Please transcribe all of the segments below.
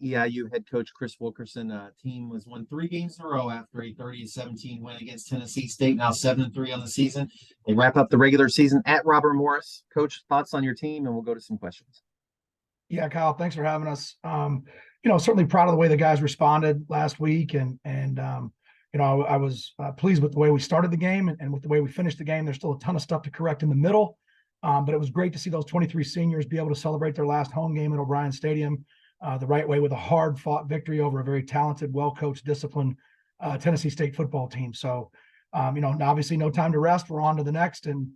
EIU head coach Chris Wilkerson. Team was won 3 games in a row after a 30-17 win against Tennessee State. Now 7-3 on the season. They wrap up the regular season at Robert Morris. Coach, thoughts on your team, and we'll go to some questions. Yeah, Kyle, thanks for having us. Certainly proud of the way the guys responded last week, and I was pleased with the way we started the game and with the way we finished the game. There's still a ton of stuff to correct in the middle, but it was great to see those 23 seniors be able to celebrate their last home game at O'Brien Stadium the right way with a hard-fought victory over a very talented, well-coached, disciplined Tennessee State football team. So, obviously no time to rest. We're on to the next, and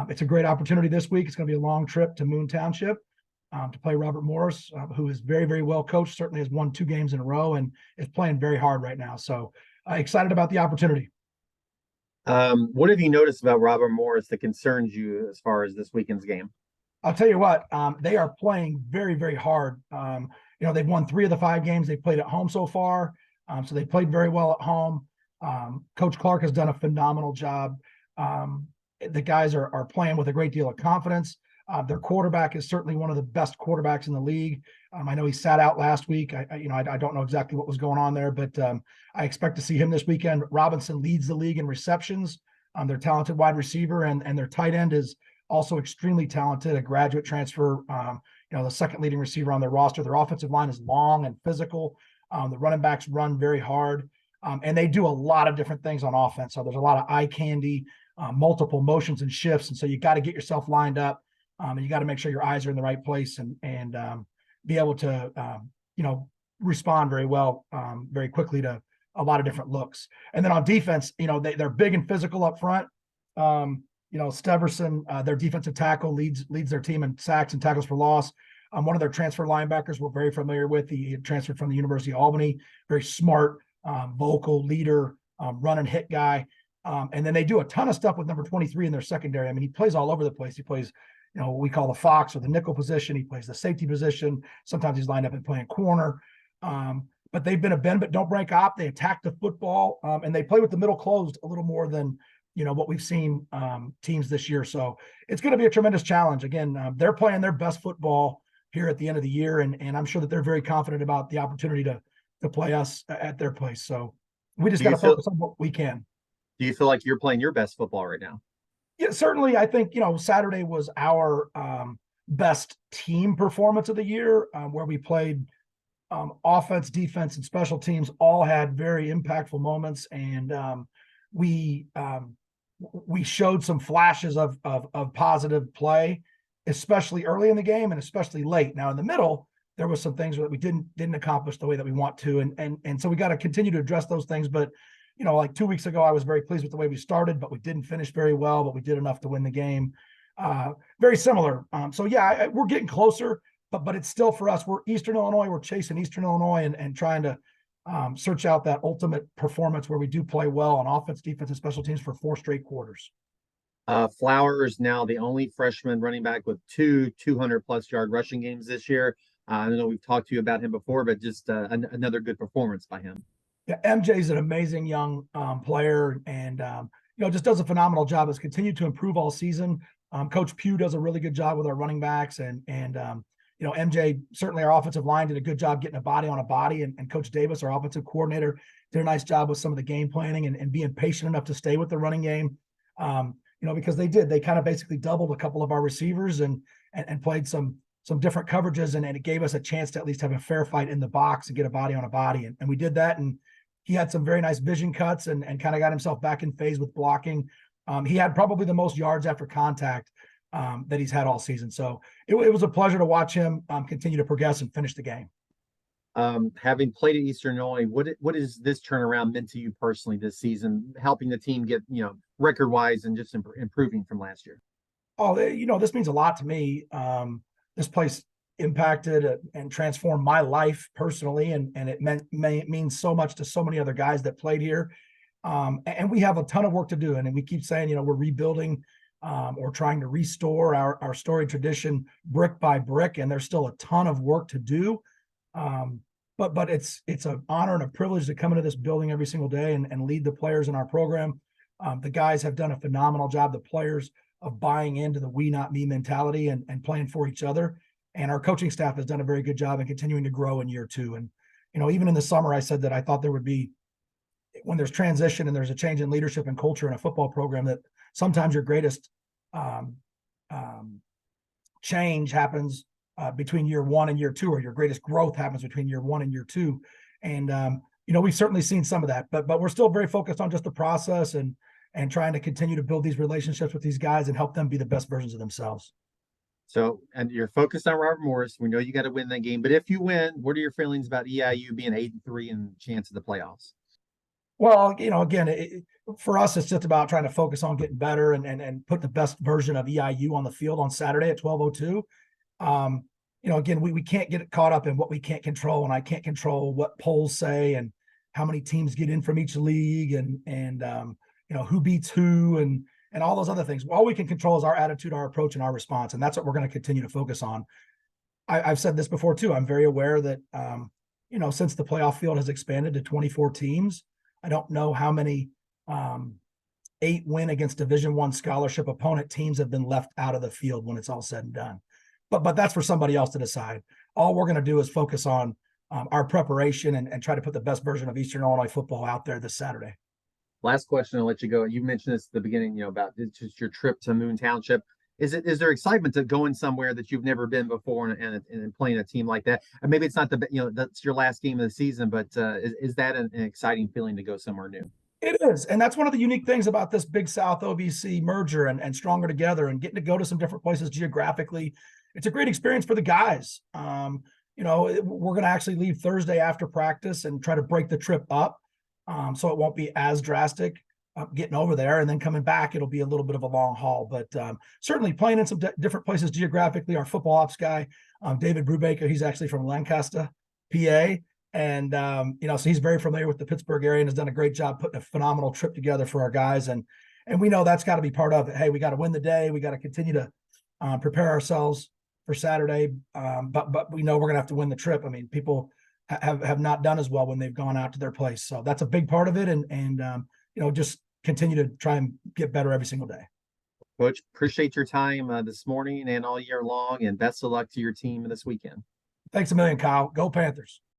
it's a great opportunity this week. It's going to be a long trip to Moon Township to play Robert Morris, who is very, very well coached, certainly has won 2 games in a row and is playing very hard right now. So excited about the opportunity. What have you noticed about Robert Morris that concerns you as far as this weekend's game? I'll tell you what, they are playing very, very hard. They've won 3 of the 5 games they've played at home so far. So they played very well at home. Coach Clark has done a phenomenal job. The guys are playing with a great deal of confidence. Their quarterback is certainly one of the best quarterbacks in the league. I know he sat out last week. I don't know exactly what was going on there, but I expect to see him this weekend. Robinson leads the league in receptions. Their talented wide receiver and their tight end is also extremely talented, a graduate transfer, the second leading receiver on their roster. Their offensive line is long and physical. The running backs run very hard, and they do a lot of different things on offense. So there's a lot of eye candy, multiple motions and shifts. And so you got to get yourself lined up. And you got to make sure your eyes are in the right place and be able to, respond very well, very quickly to a lot of different looks. And then on defense, they're big and physical up front. Steverson, their defensive tackle, leads their team in sacks and tackles for loss. One of their transfer linebackers we're very familiar with. He transferred from the University of Albany. Very smart, vocal leader, run and hit guy. And then they do a ton of stuff with number 23 in their secondary. I mean, he plays all over the place. He plays what we call the Fox or the nickel position. He plays the safety position. Sometimes he's lined up and playing corner. But they've been a bend but don't break op. They attack the football, and they play with the middle closed a little more than what we've seen teams this year. So it's going to be a tremendous challenge. Again, they're playing their best football here at the end of the year, and I'm sure that they're very confident about the opportunity to play us at their place. So we just got to focus on what we can. Do you feel like you're playing your best football right now? Yeah, certainly. I think, Saturday was our best team performance of the year, where we played offense, defense, and special teams all had very impactful moments. And we showed some flashes of positive play, especially early in the game and especially late. Now in the middle, there was some things that we didn't accomplish the way that we want to. And so we got to continue to address those things. But like 2 weeks ago, I was very pleased with the way we started, but we didn't finish very well, but we did enough to win the game. Very similar. So yeah, we're getting closer, but it's still for us. We're Eastern Illinois. We're chasing Eastern Illinois and trying to search out that ultimate performance where we do play well on offense, defense, and special teams for 4 straight quarters. Flowers now the only freshman running back with 2 200-plus yard rushing games this year. I know we've talked to you about him before, but just another good performance by him. Yeah, MJ is an amazing young player, and just does a phenomenal job. Has continued to improve all season. Coach Pugh does a really good job with our running backs, and MJ, certainly our offensive line did a good job getting a body on a body, and Coach Davis, our offensive coordinator, did a nice job with some of the game planning and being patient enough to stay with the running game. Because they kind of basically doubled a couple of our receivers and played some different coverages, and it gave us a chance to at least have a fair fight in the box and get a body on a body. And we did that, and he had some very nice vision cuts and kind of got himself back in phase with blocking. He had probably the most yards after contact that he's had all season. So it was a pleasure to watch him continue to progress and finish the game. Having played at Eastern Illinois, what is this turnaround meant to you personally this season, helping the team get, record-wise and just improving from last year? Oh, this means a lot to me. This place impacted and transformed my life personally, and it means so much to so many other guys that played here. And we have a ton of work to do, and we keep saying, we're rebuilding or trying to restore our storied tradition brick by brick, and there's still a ton of work to do. But it's an honor and a privilege to come into this building every single day and lead the players in our program. The guys have done a phenomenal job, the players, of buying into the we not me mentality and playing for each other. And our coaching staff has done a very good job in continuing to grow in year 2. And, even in the summer, I said that I thought there would be, when there's transition and there's a change in leadership and culture in a football program, that sometimes your greatest um, change happens between year 1 and year 2, or your greatest growth happens between year 1 and year 2. And, we've certainly seen some of that, but we're still very focused on just the process and trying to continue to build these relationships with these guys and help them be the best versions of themselves. So, and you're focused on Robert Morris. We know you got to win that game, but if you win, what are your feelings about EIU being 8-3 and chance of the playoffs? Well, again, for us, it's just about trying to focus on getting better and put the best version of EIU on the field on Saturday at 12:02. Again, we can't get caught up in what we can't control, and I can't control what polls say and how many teams get in from each league and who beats who and all those other things. All we can control is our attitude, our approach, and our response, and that's what we're going to continue to focus on. I've said this before too. I'm very aware that since the playoff field has expanded to 24 teams, I don't know how many 8 win against Division I scholarship opponent teams have been left out of the field when it's all said and done. But that's for somebody else to decide. All we're going to do is focus on our preparation and try to put the best version of Eastern Illinois football out there this Saturday. Last question, I'll let you go. You mentioned this at the beginning, about just your trip to Moon Township. Is there excitement to going somewhere that you've never been before and playing a team like that? And maybe it's not that's your last game of the season, but is that an exciting feeling to go somewhere new? It is. And that's one of the unique things about this Big South OVC merger and Stronger Together and getting to go to some different places geographically. It's a great experience for the guys. We're going to actually leave Thursday after practice and try to break the trip up. So it won't be as drastic getting over there, and then coming back, it'll be a little bit of a long haul, but certainly playing in some different places geographically. Our football ops guy, David Brubaker, he's actually from Lancaster, PA. And, so he's very familiar with the Pittsburgh area and has done a great job putting a phenomenal trip together for our guys. And we know that's got to be part of it. Hey, we got to win the day. We got to continue to prepare ourselves for Saturday. But we know we're going to have to win the trip. I mean, people have not done as well when they've gone out to their place. So that's a big part of it. And just continue to try and get better every single day. Coach, appreciate your time this morning and all year long, and best of luck to your team this weekend. Thanks a million, Kyle. Go Panthers.